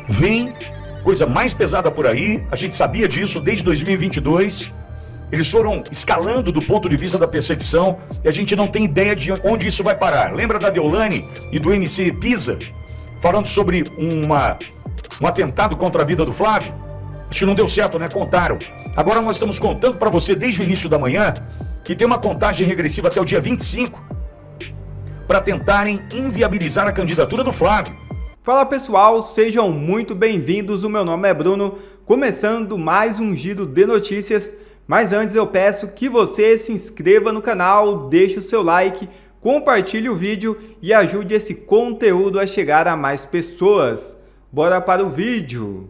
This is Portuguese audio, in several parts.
Vem coisa mais pesada por aí, a gente sabia disso desde 2022. Eles foram escalando do ponto de vista da perseguição e a gente não tem ideia de onde isso vai parar. Lembra da Deolane e do MC Pisa? Falando sobre um atentado contra a vida do Flávio? Acho que não deu certo, né? Contaram. Agora nós estamos contando para você desde o início da manhã que tem uma contagem regressiva até o dia 25 para tentarem inviabilizar a candidatura do Flávio. Fala pessoal, sejam muito bem-vindos. O meu nome é Bruno, começando mais um giro de notícias. Mas antes eu peço que você se inscreva no canal, deixe o seu like, compartilhe o vídeo e ajude esse conteúdo a chegar a mais pessoas. Bora para o vídeo!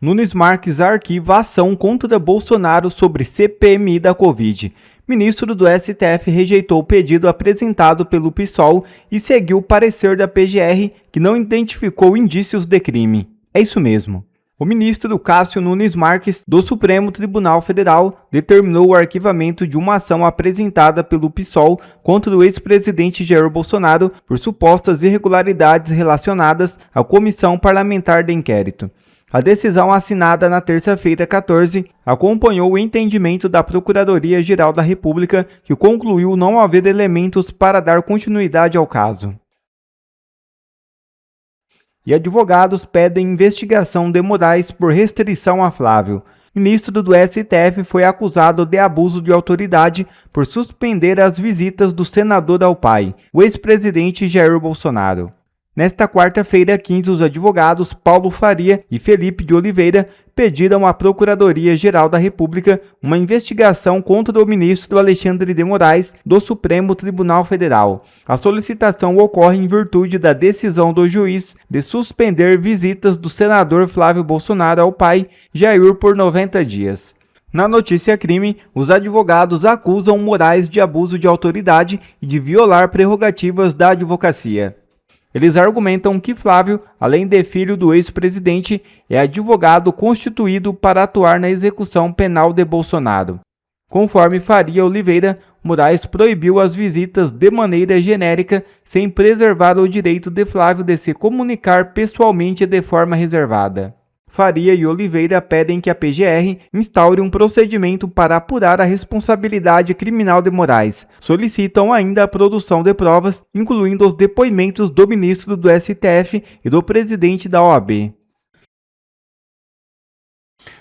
Nunes Marques arquiva ação contra Bolsonaro sobre CPMI da Covid. Ministro do STF rejeitou o pedido apresentado pelo PSOL e seguiu o parecer da PGR, que não identificou indícios de crime. É isso mesmo. O ministro Cássio Nunes Marques, do Supremo Tribunal Federal, determinou o arquivamento de uma ação apresentada pelo PSOL contra o ex-presidente Jair Bolsonaro por supostas irregularidades relacionadas à Comissão Parlamentar de Inquérito. A decisão assinada na terça-feira 14 acompanhou o entendimento da Procuradoria-Geral da República, que concluiu não haver elementos para dar continuidade ao caso. E advogados pedem investigação de Moraes por restrição a Flávio. Ministro do STF foi acusado de abuso de autoridade por suspender as visitas do senador ao pai, o ex-presidente Jair Bolsonaro. Nesta quarta-feira, 15, os advogados Paulo Faria e Felipe de Oliveira pediram à Procuradoria-Geral da República uma investigação contra o ministro Alexandre de Moraes, do Supremo Tribunal Federal. A solicitação ocorre em virtude da decisão do juiz de suspender visitas do senador Flávio Bolsonaro ao pai, Jair, por 90 dias. Na notícia crime, os advogados acusam Moraes de abuso de autoridade e de violar prerrogativas da advocacia. Eles argumentam que Flávio, além de filho do ex-presidente, é advogado constituído para atuar na execução penal de Bolsonaro. Conforme Faria Oliveira, Moraes proibiu as visitas de maneira genérica, sem preservar o direito de Flávio de se comunicar pessoalmente de forma reservada. Faria e Oliveira pedem que a PGR instaure um procedimento para apurar a responsabilidade criminal de Moraes. Solicitam ainda a produção de provas, incluindo os depoimentos do ministro do STF e do presidente da OAB.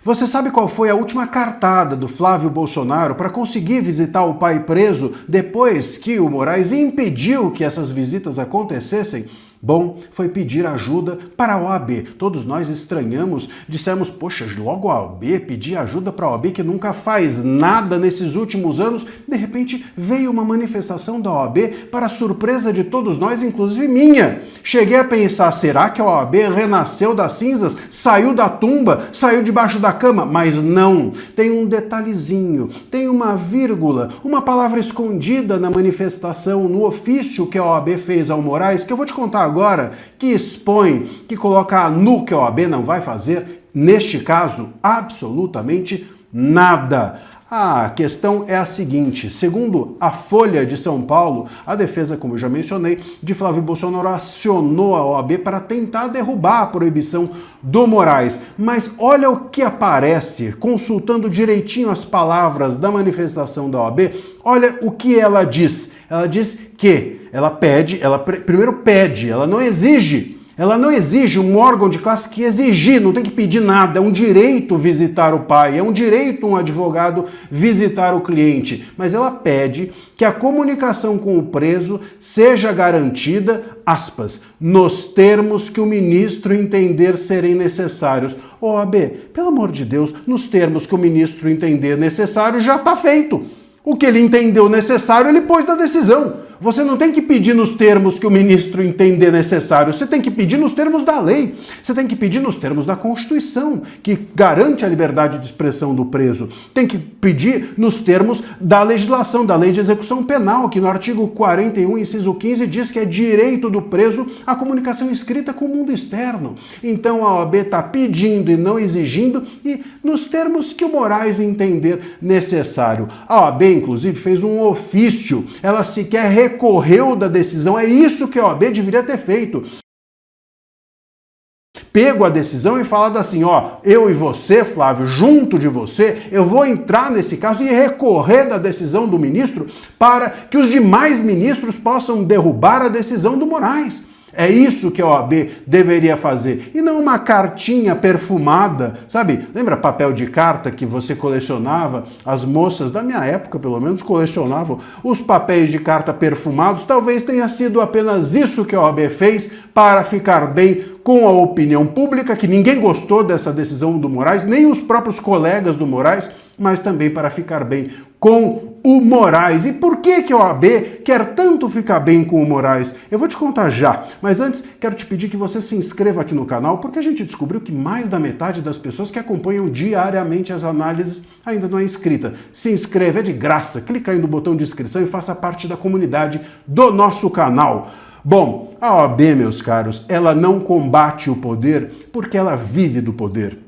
Você sabe qual foi a última cartada do Flávio Bolsonaro para conseguir visitar o pai preso depois que o Moraes impediu que essas visitas acontecessem? Bom, foi pedir ajuda para a OAB. Todos nós estranhamos, dissemos, poxa, logo a OAB, pedir ajuda para a OAB que nunca faz nada nesses últimos anos. De repente veio uma manifestação da OAB para surpresa de todos nós, inclusive minha. Cheguei a pensar, será que a OAB renasceu das cinzas, saiu da tumba, saiu debaixo da cama? Mas não, tem um detalhezinho, tem uma vírgula, uma palavra escondida na manifestação, no ofício que a OAB fez ao Moraes, que eu vou te contar agora, que expõe, que coloca nu que a OAB não vai fazer, neste caso, absolutamente nada. A questão é a seguinte, segundo a Folha de São Paulo, a defesa, como eu já mencionei, de Flávio Bolsonaro acionou a OAB para tentar derrubar a proibição do Moraes. Mas olha o que aparece, consultando direitinho as palavras da manifestação da OAB, olha o que ela diz. Ela diz que primeiro pede, ela não exige um órgão de classe que exigir, não tem que pedir nada, é um direito visitar o pai, é um direito um advogado visitar o cliente, mas ela pede que a comunicação com o preso seja garantida, aspas, nos termos que o ministro entender serem necessários. OAB, pelo amor de Deus, nos termos que o ministro entender necessário já está feito. O que ele entendeu necessário, ele pôs na decisão. Você não tem que pedir nos termos que o ministro entender necessário, você tem que pedir nos termos da lei, você tem que pedir nos termos da Constituição, que garante a liberdade de expressão do preso, tem que pedir nos termos da legislação, da lei de execução penal, que no artigo 41, inciso 15, diz que é direito do preso a comunicação escrita com o mundo externo. Então a OAB está pedindo e não exigindo, e nos termos que o Moraes entender necessário. A OAB, inclusive, fez um ofício, ela sequer recorreu da decisão, é isso que a OAB deveria ter feito. Pego a decisão e falado assim, ó, eu e você, Flávio, junto de você, eu vou entrar nesse caso e recorrer da decisão do ministro para que os demais ministros possam derrubar a decisão do Moraes. É isso que a OAB deveria fazer, e não uma cartinha perfumada, sabe? Lembra papel de carta que você colecionava? As moças da minha época, pelo menos, colecionavam os papéis de carta perfumados. Talvez tenha sido apenas isso que a OAB fez para ficar bem com a opinião pública, que ninguém gostou dessa decisão do Moraes, nem os próprios colegas do Moraes, mas também para ficar bem com o Moraes. E por que a OAB quer tanto ficar bem com o Moraes? Eu vou te contar já, mas antes quero te pedir que você se inscreva aqui no canal, porque a gente descobriu que mais da metade das pessoas que acompanham diariamente as análises ainda não é inscrita. Se inscreva, é de graça, clica aí no botão de inscrição e faça parte da comunidade do nosso canal. Bom, a OAB, meus caros, ela não combate o poder porque ela vive do poder.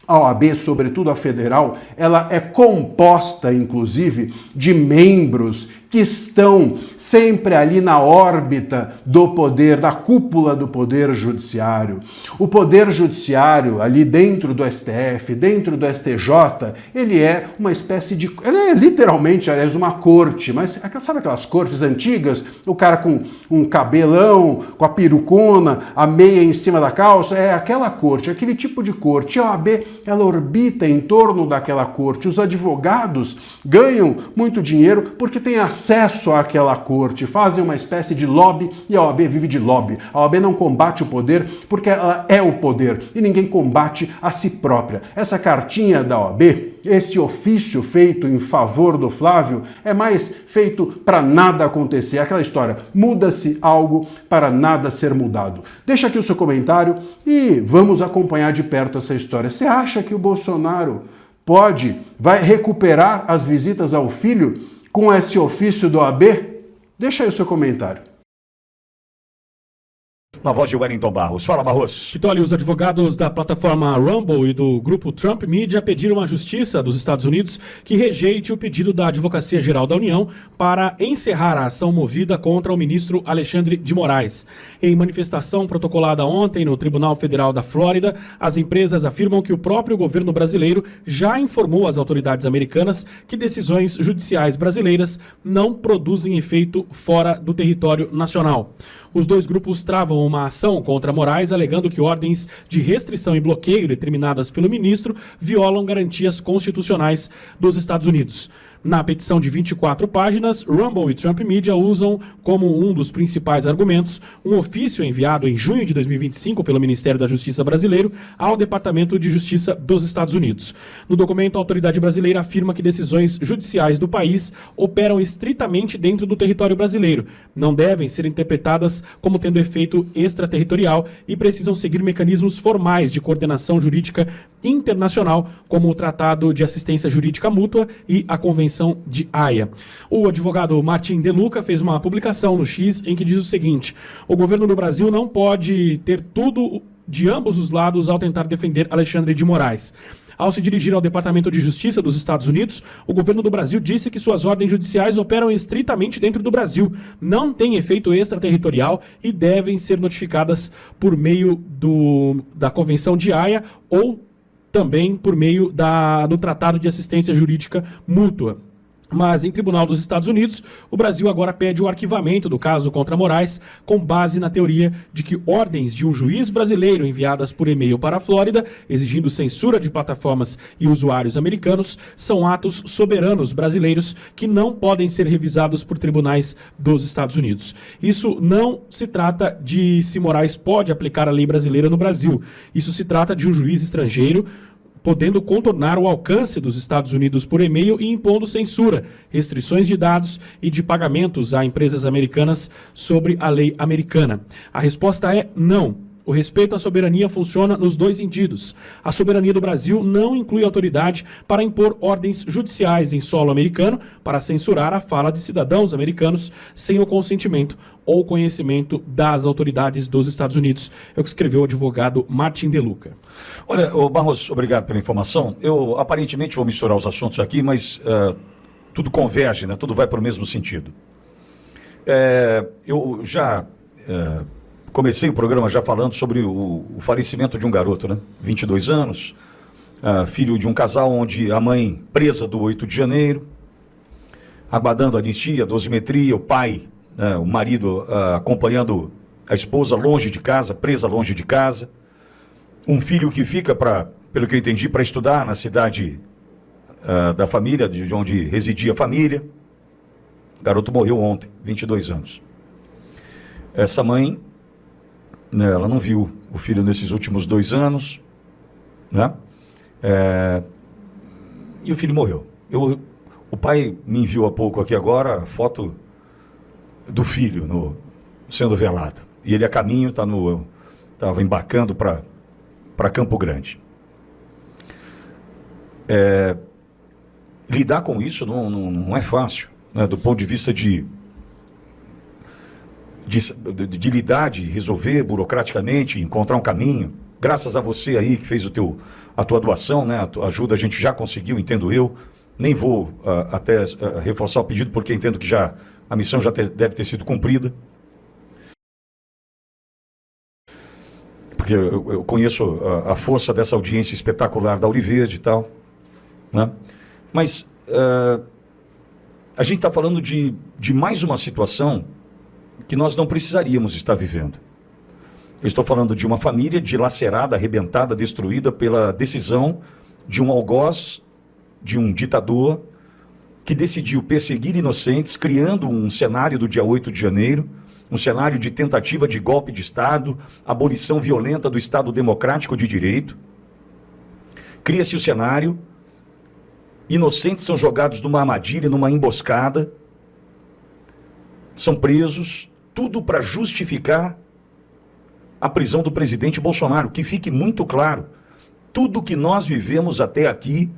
A OAB, sobretudo a federal, ela é composta, inclusive, de membros que estão sempre ali na órbita do poder, da cúpula do poder judiciário. O poder judiciário, ali dentro do STF, dentro do STJ, ele é uma espécie de... Ele é literalmente, aliás, uma corte, mas sabe aquelas cortes antigas? O cara com um cabelão, com a perucona, a meia em cima da calça, é aquela corte, aquele tipo de corte. A OAB, ela orbita em torno daquela corte. Os advogados ganham muito dinheiro porque têm acesso àquela corte, fazem uma espécie de lobby, e a OAB vive de lobby. A OAB não combate o poder porque ela é o poder, e ninguém combate a si própria. Essa cartinha da OAB, esse ofício feito em favor do Flávio, é mais feito para nada acontecer. Aquela história, muda-se algo para nada ser mudado. Deixa aqui o seu comentário e vamos acompanhar de perto essa história. Você acha que o Bolsonaro vai recuperar as visitas ao filho com esse ofício do OAB? Deixa aí o seu comentário. Na voz de Wellington Barros. Fala, Barros. Então, os advogados da plataforma Rumble e do grupo Trump Media pediram à Justiça dos Estados Unidos que rejeite o pedido da Advocacia Geral da União para encerrar a ação movida contra o ministro Alexandre de Moraes. Em manifestação protocolada ontem no Tribunal Federal da Flórida, as empresas afirmam que o próprio governo brasileiro já informou às autoridades americanas que decisões judiciais brasileiras não produzem efeito fora do território nacional. Os dois grupos travam uma ação contra Moraes, alegando que ordens de restrição e bloqueio determinadas pelo ministro violam garantias constitucionais dos Estados Unidos. Na petição de 24 páginas, Rumble e Trump Media usam como um dos principais argumentos um ofício enviado em junho de 2025 pelo Ministério da Justiça brasileiro ao Departamento de Justiça dos Estados Unidos. No documento, a autoridade brasileira afirma que decisões judiciais do país operam estritamente dentro do território brasileiro, não devem ser interpretadas como tendo efeito extraterritorial e precisam seguir mecanismos formais de coordenação jurídica internacional, como o Tratado de Assistência Jurídica Mútua e a Convenção de Haia. O advogado Martin De Luca fez uma publicação no X em que diz o seguinte: o governo do Brasil não pode ter tudo de ambos os lados ao tentar defender Alexandre de Moraes. Ao se dirigir ao Departamento de Justiça dos Estados Unidos, o governo do Brasil disse que suas ordens judiciais operam estritamente dentro do Brasil, não têm efeito extraterritorial e devem ser notificadas por meio da Convenção de Haia ou também por meio do Tratado de Assistência Jurídica Mútua. Mas em tribunal dos Estados Unidos, o Brasil agora pede o arquivamento do caso contra Moraes, com base na teoria de que ordens de um juiz brasileiro enviadas por e-mail para a Flórida, exigindo censura de plataformas e usuários americanos, são atos soberanos brasileiros que não podem ser revisados por tribunais dos Estados Unidos. Isso não se trata de se Moraes pode aplicar a lei brasileira no Brasil. Isso se trata de um juiz estrangeiro podendo contornar o alcance dos Estados Unidos por e-mail e impondo censura, restrições de dados e de pagamentos a empresas americanas sobre a lei americana. A resposta é não. O respeito à soberania funciona nos dois sentidos. A soberania do Brasil não inclui autoridade para impor ordens judiciais em solo americano para censurar a fala de cidadãos americanos sem o consentimento ou conhecimento das autoridades dos Estados Unidos. É o que escreveu o advogado Martin De Luca. Olha, Barros, obrigado pela informação. Eu aparentemente vou misturar os assuntos aqui, mas tudo converge, né? Tudo vai para o mesmo sentido. Eu já... comecei o programa já falando sobre o falecimento de um garoto, né? 22 anos, filho de um casal onde a mãe presa do 8 de janeiro, aguardando a anistia, a dosimetria, o pai, o marido acompanhando a esposa longe de casa, presa longe de casa, um filho que fica, pelo que eu entendi, para estudar na cidade da família, de onde residia a família. O garoto morreu ontem, 22 anos. Essa mãe... ela não viu o filho nesses últimos 2 anos, né? E o filho morreu. O pai me enviou há pouco aqui agora a foto do filho sendo velado. E ele a caminho, estava embarcando para Campo Grande. Lidar com isso não é fácil, né? Do ponto de vista de lidar, de resolver burocraticamente, encontrar um caminho. Graças a você aí que fez a tua doação, né? A tua ajuda a gente já conseguiu, entendo eu. Nem vou até reforçar o pedido, porque entendo que a missão já deve ter sido cumprida. Porque eu conheço a força dessa audiência espetacular da Auriverde e tal, né? Mas a gente está falando de mais uma situação que nós não precisaríamos estar vivendo. Eu estou falando de uma família dilacerada, arrebentada, destruída pela decisão de um algoz, de um ditador, que decidiu perseguir inocentes, criando um cenário do dia 8 de janeiro, um cenário de tentativa de golpe de Estado, abolição violenta do Estado democrático de direito. Cria-se o cenário, inocentes são jogados numa armadilha, numa emboscada, são presos, tudo para justificar a prisão do presidente Bolsonaro. Que fique muito claro, tudo que nós vivemos até aqui,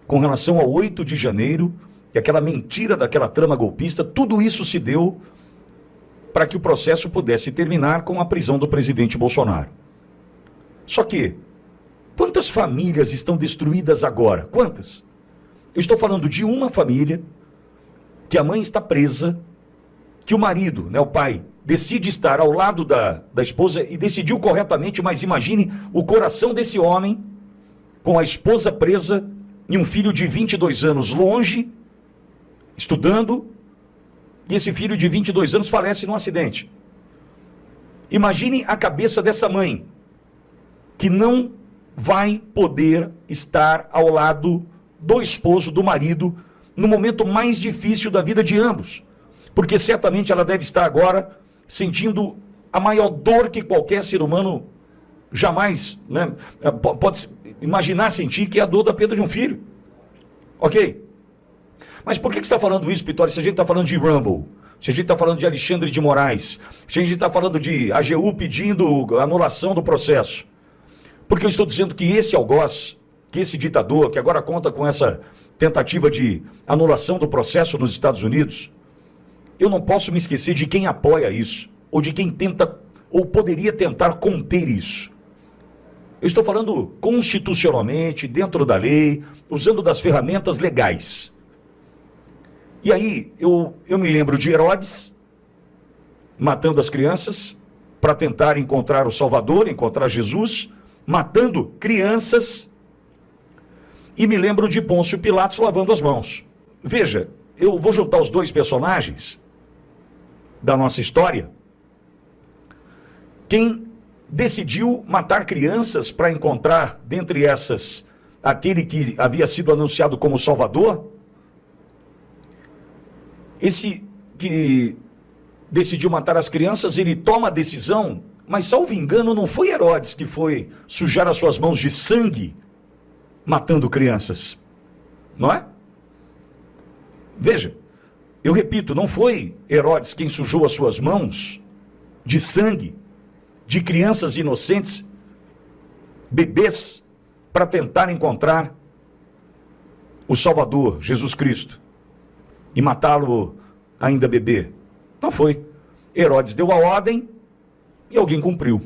com relação ao 8 de janeiro, e aquela mentira daquela trama golpista, tudo isso se deu para que o processo pudesse terminar com a prisão do presidente Bolsonaro. Só que, quantas famílias estão destruídas agora? Quantas? Eu estou falando de uma família, que a mãe está presa, que o marido, né, o pai, decide estar ao lado da esposa e decidiu corretamente, mas imagine o coração desse homem com a esposa presa e um filho de 22 anos longe, estudando, e esse filho de 22 anos falece num acidente. Imagine a cabeça dessa mãe, que não vai poder estar ao lado do esposo, do marido, no momento mais difícil da vida de ambos. Porque certamente ela deve estar agora sentindo a maior dor que qualquer ser humano jamais, né, pode imaginar sentir, que é a dor da perda de um filho. Ok? Mas por que você está falando isso, Pitório, se a gente está falando de Rumble, se a gente está falando de Alexandre de Moraes, se a gente está falando de AGU pedindo anulação do processo? Porque eu estou dizendo que esse algoz, que esse ditador, que agora conta com essa tentativa de anulação do processo nos Estados Unidos, eu não posso me esquecer de quem apoia isso, ou de quem tenta, ou poderia tentar conter isso. Eu estou falando constitucionalmente, dentro da lei, usando das ferramentas legais. E aí, eu me lembro de Herodes, matando as crianças, para tentar encontrar o Salvador, encontrar Jesus, matando crianças, e me lembro de Pôncio Pilatos lavando as mãos. Veja, eu vou juntar os dois personagens da nossa história. Quem decidiu matar crianças para encontrar, dentre essas, aquele que havia sido anunciado como Salvador? Esse que decidiu matar as crianças, ele toma a decisão, mas salvo engano não foi Herodes que foi sujar as suas mãos de sangue matando crianças, não é? Veja, eu repito, não foi Herodes quem sujou as suas mãos de sangue de crianças inocentes, bebês, para tentar encontrar o Salvador, Jesus Cristo, e matá-lo ainda bebê. Não foi. Herodes deu a ordem e alguém cumpriu.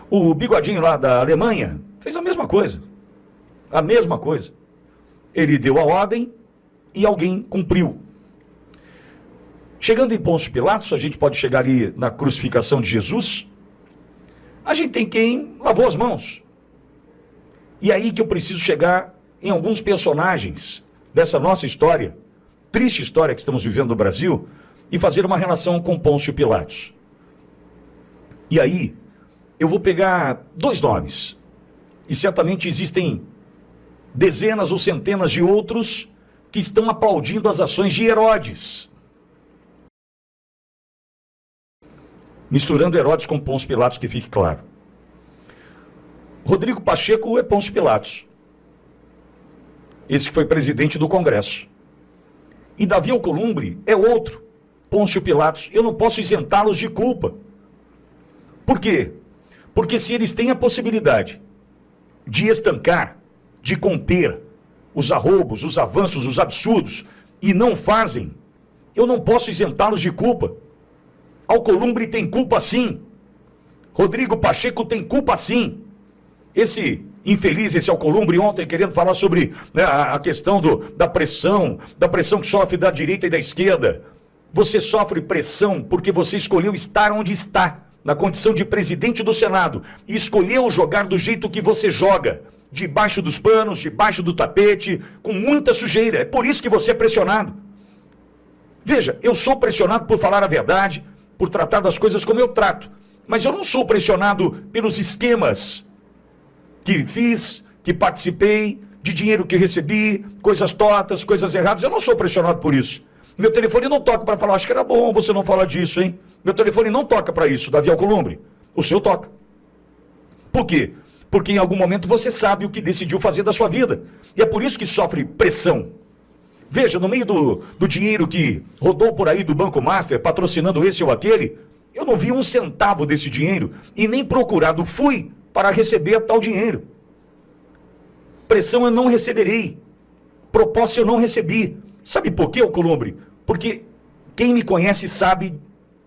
O bigodinho lá da Alemanha fez a mesma coisa. A mesma coisa. Ele deu a ordem e alguém cumpriu. Chegando em Pôncio Pilatos, a gente pode chegar ali na crucificação de Jesus, a gente tem quem lavou as mãos. E aí que eu preciso chegar em alguns personagens dessa nossa história, triste história que estamos vivendo no Brasil, e fazer uma relação com Pôncio Pilatos. E aí, eu vou pegar dois nomes, e certamente existem dezenas ou centenas de outros que estão aplaudindo as ações de Herodes. Misturando Herodes com Pôncio Pilatos, que fique claro. Rodrigo Pacheco é Pôncio Pilatos. Esse que foi presidente do Congresso. E Davi Alcolumbre é outro, Pôncio Pilatos. Eu não posso isentá-los de culpa. Por quê? Porque se eles têm a possibilidade de estancar, de conter os arroubos, os avanços, os absurdos, e não fazem, eu não posso isentá-los de culpa. Alcolumbre tem culpa sim. Rodrigo Pacheco tem culpa sim. Esse infeliz, esse Alcolumbre, ontem querendo falar sobre, né, a questão da pressão que sofre da direita e da esquerda. Você sofre pressão porque você escolheu estar onde está, na condição de presidente do Senado, e escolheu jogar do jeito que você joga, debaixo dos panos, debaixo do tapete, com muita sujeira. É por isso que você é pressionado. Veja, eu sou pressionado por falar a verdade, por tratar das coisas como eu trato, mas eu não sou pressionado pelos esquemas que fiz, que participei, de dinheiro que recebi, coisas tortas, coisas erradas. Eu não sou pressionado por isso. Meu telefone não toca para falar, acho que era bom você não falar disso, hein? Meu telefone não toca para isso, Davi Alcolumbre. O seu toca. Por quê? Porque em algum momento você sabe o que decidiu fazer da sua vida. E é por isso que sofre pressão. Veja, no meio do dinheiro que rodou por aí do Banco Master, patrocinando esse ou aquele, eu não vi um centavo desse dinheiro e nem procurado fui para receber tal dinheiro. Pressão eu não receberei. Proposta eu não recebi. Sabe por quê, Alcolumbre? Porque quem me conhece sabe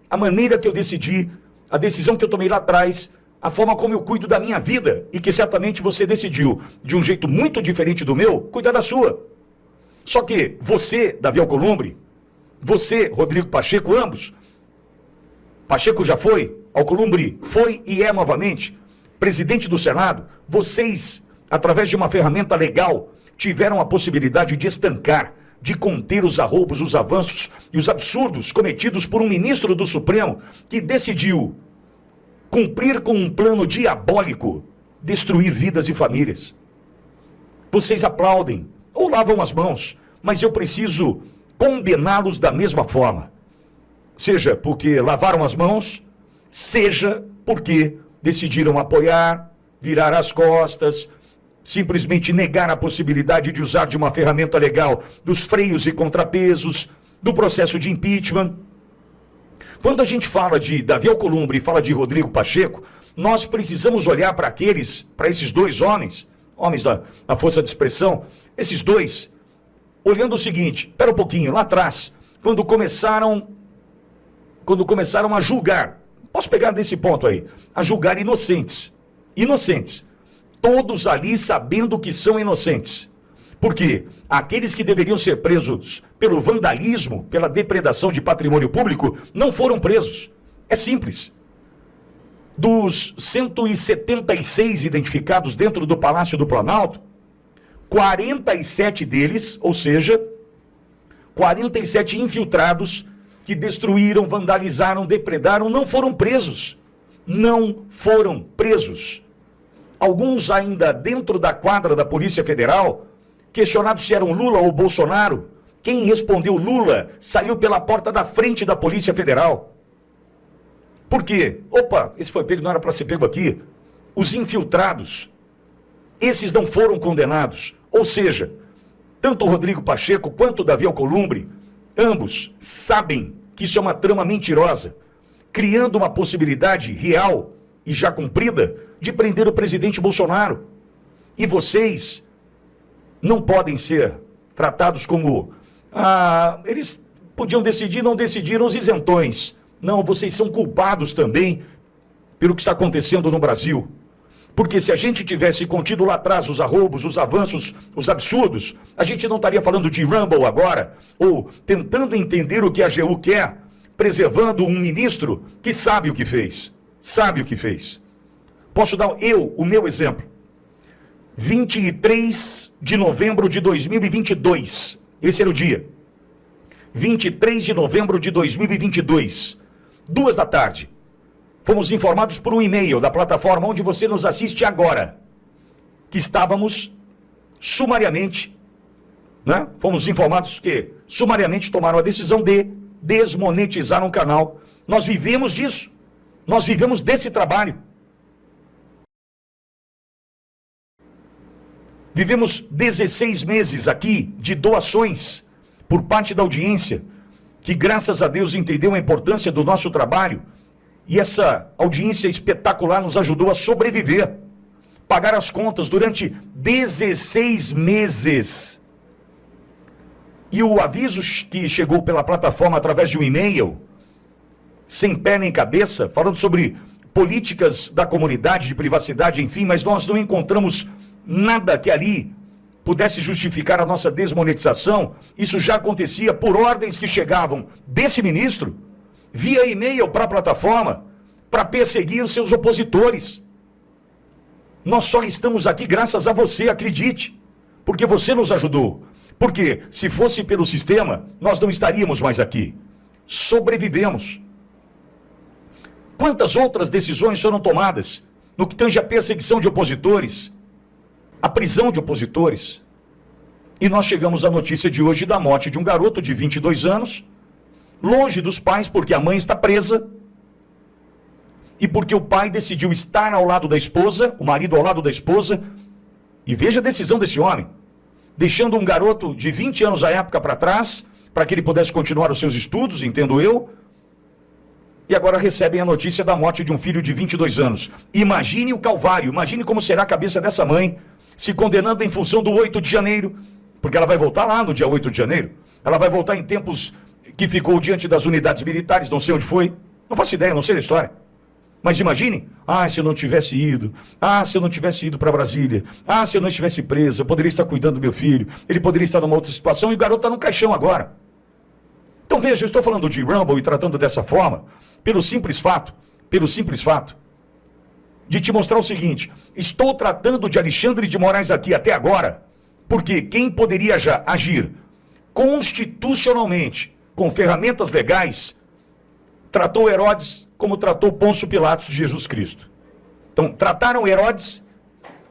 a maneira que eu decidi, a decisão que eu tomei lá atrás, a forma como eu cuido da minha vida, e que certamente você decidiu, de um jeito muito diferente do meu, cuidar da sua. Só que você, Davi Alcolumbre, você, Rodrigo Pacheco, ambos, Pacheco já foi, Alcolumbre foi e é novamente presidente do Senado, vocês, através de uma ferramenta legal, tiveram a possibilidade de estancar, de conter os arroubos, os avanços e os absurdos cometidos por um ministro do Supremo que decidiu cumprir com um plano diabólico, destruir vidas e famílias. Vocês aplaudem ou lavam as mãos, mas eu preciso condená-los da mesma forma. Seja porque lavaram as mãos, seja porque decidiram apoiar, virar as costas, simplesmente negar a possibilidade de usar de uma ferramenta legal dos freios e contrapesos, do processo de impeachment. Quando a gente fala de Davi Alcolumbre e fala de Rodrigo Pacheco, nós precisamos olhar para esses dois homens da força de expressão, esses dois, olhando o seguinte, espera um pouquinho, lá atrás, quando começaram a julgar, posso pegar desse ponto aí, a julgar inocentes, todos ali sabendo que são inocentes. Por quê? Aqueles que deveriam ser presos pelo vandalismo, pela depredação de patrimônio público, não foram presos. É simples. Dos 176 identificados dentro do Palácio do Planalto, 47 deles, ou seja, 47 infiltrados que destruíram, vandalizaram, depredaram, não foram presos. Não foram presos. Alguns ainda dentro da quadra da Polícia Federal, questionados se eram Lula ou Bolsonaro. Quem respondeu Lula saiu pela porta da frente da Polícia Federal. Por quê? Opa, esse foi pego, não era para ser pego aqui. Os infiltrados, Esses não foram condenados. Ou seja, tanto o Rodrigo Pacheco quanto o Davi Alcolumbre, ambos sabem que isso é uma trama mentirosa, criando uma possibilidade real e já cumprida de prender o presidente Bolsonaro. E vocês não podem ser tratados como... eles podiam decidir, não decidiram, os isentões. Não, vocês são culpados também pelo que está acontecendo no Brasil. Porque se a gente tivesse contido lá atrás os arroubos, os avanços, os absurdos, a gente não estaria falando de Rumble agora, ou tentando entender o que a AGU quer, preservando um ministro que sabe o que fez. Sabe o que fez. Posso dar o meu exemplo. 23 de novembro de 2022. Esse era o dia. 23 de novembro de 2022. 2 da tarde. Fomos informados por um e-mail da plataforma onde você nos assiste agora, que estávamos sumariamente, né? Fomos informados que sumariamente tomaram a decisão de desmonetizar um canal. Nós vivemos disso. Nós vivemos desse trabalho. Vivemos 16 meses aqui de doações por parte da audiência, que graças a Deus entendeu a importância do nosso trabalho. E essa audiência espetacular nos ajudou a sobreviver, pagar as contas durante 16 meses. E o aviso que chegou pela plataforma através de um e-mail, sem pé nem cabeça, falando sobre políticas da comunidade, de privacidade, enfim, mas nós não encontramos nada que ali pudesse justificar a nossa desmonetização. Isso já acontecia por ordens que chegavam desse ministro, via e-mail para a plataforma, para perseguir os seus opositores. Nós só estamos aqui graças a você, acredite, porque você nos ajudou. Porque se fosse pelo sistema, nós não estaríamos mais aqui. Sobrevivemos. Quantas outras decisões foram tomadas no que tange a perseguição de opositores, a prisão de opositores? E nós chegamos à notícia de hoje da morte de um garoto de 22 anos, longe dos pais, porque a mãe está presa e porque o pai decidiu estar ao lado da esposa, o marido ao lado da esposa. E veja a decisão desse homem, deixando um garoto de 20 anos à época para trás, para que ele pudesse continuar os seus estudos, entendo eu, e agora recebem a notícia da morte de um filho de 22 anos. Imagine o calvário, imagine como será a cabeça dessa mãe, se condenando em função do 8 de janeiro, porque ela vai voltar lá no dia 8 de janeiro, ela vai voltar em tempos que ficou diante das unidades militares, não sei onde foi, não faço ideia, não sei da história. Mas imagine, se eu não tivesse ido, se eu não tivesse ido para Brasília, se eu não estivesse preso, eu poderia estar cuidando do meu filho, ele poderia estar numa outra situação e o garoto está no caixão agora. Então veja, eu estou falando de Rumble e tratando dessa forma, pelo simples fato de te mostrar o seguinte: estou tratando de Alexandre de Moraes aqui até agora, porque quem poderia já agir constitucionalmente, com ferramentas legais, tratou Herodes como tratou Pôncio Pilatos de Jesus Cristo. Então, trataram Herodes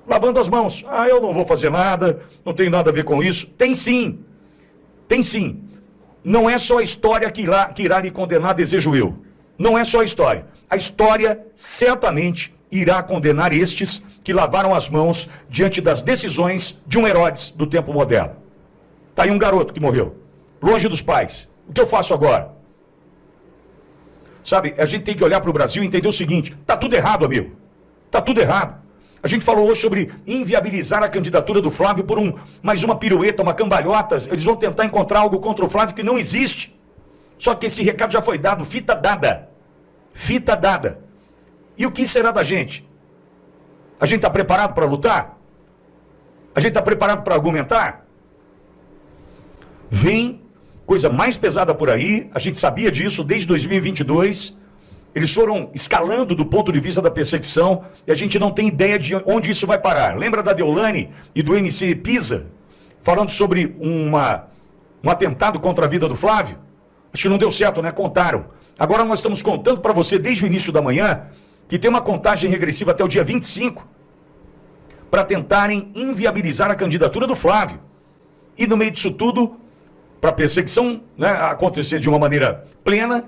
lavando as mãos. Eu não vou fazer nada, não tenho nada a ver com isso. Tem sim. Não é só a história que irá lhe condenar, desejo eu. Não é só a história. A história certamente irá condenar estes que lavaram as mãos diante das decisões de um Herodes do tempo moderno. Está aí um garoto que morreu, longe dos pais. O que eu faço agora? Sabe, a gente tem que olhar para o Brasil e entender o seguinte: está tudo errado, amigo. Está tudo errado. A gente falou hoje sobre inviabilizar a candidatura do Flávio por mais uma pirueta, uma cambalhota. Eles vão tentar encontrar algo contra o Flávio que não existe. Só que esse recado já foi dado, fita dada. Fita dada. E o que será da gente? A gente está preparado para lutar? A gente está preparado para argumentar? Vem coisa mais pesada por aí, a gente sabia disso desde 2022, eles foram escalando do ponto de vista da perseguição e a gente não tem ideia de onde isso vai parar. Lembra da Deolane e do MC Pisa, falando sobre um atentado contra a vida do Flávio? Acho que não deu certo, né? Contaram. Agora nós estamos contando para você desde o início da manhã que tem uma contagem regressiva até o dia 25 para tentarem inviabilizar a candidatura do Flávio. E no meio disso tudo, para a perseguição, né, acontecer de uma maneira plena,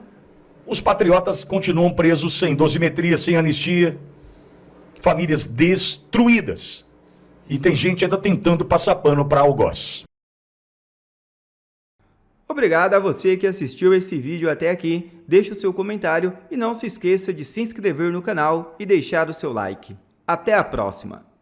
os patriotas continuam presos sem dosimetria, sem anistia, famílias destruídas. E tem gente ainda tentando passar pano para algoz. Obrigado a você que assistiu esse vídeo até aqui. Deixe o seu comentário e não se esqueça de se inscrever no canal e deixar o seu like. Até a próxima!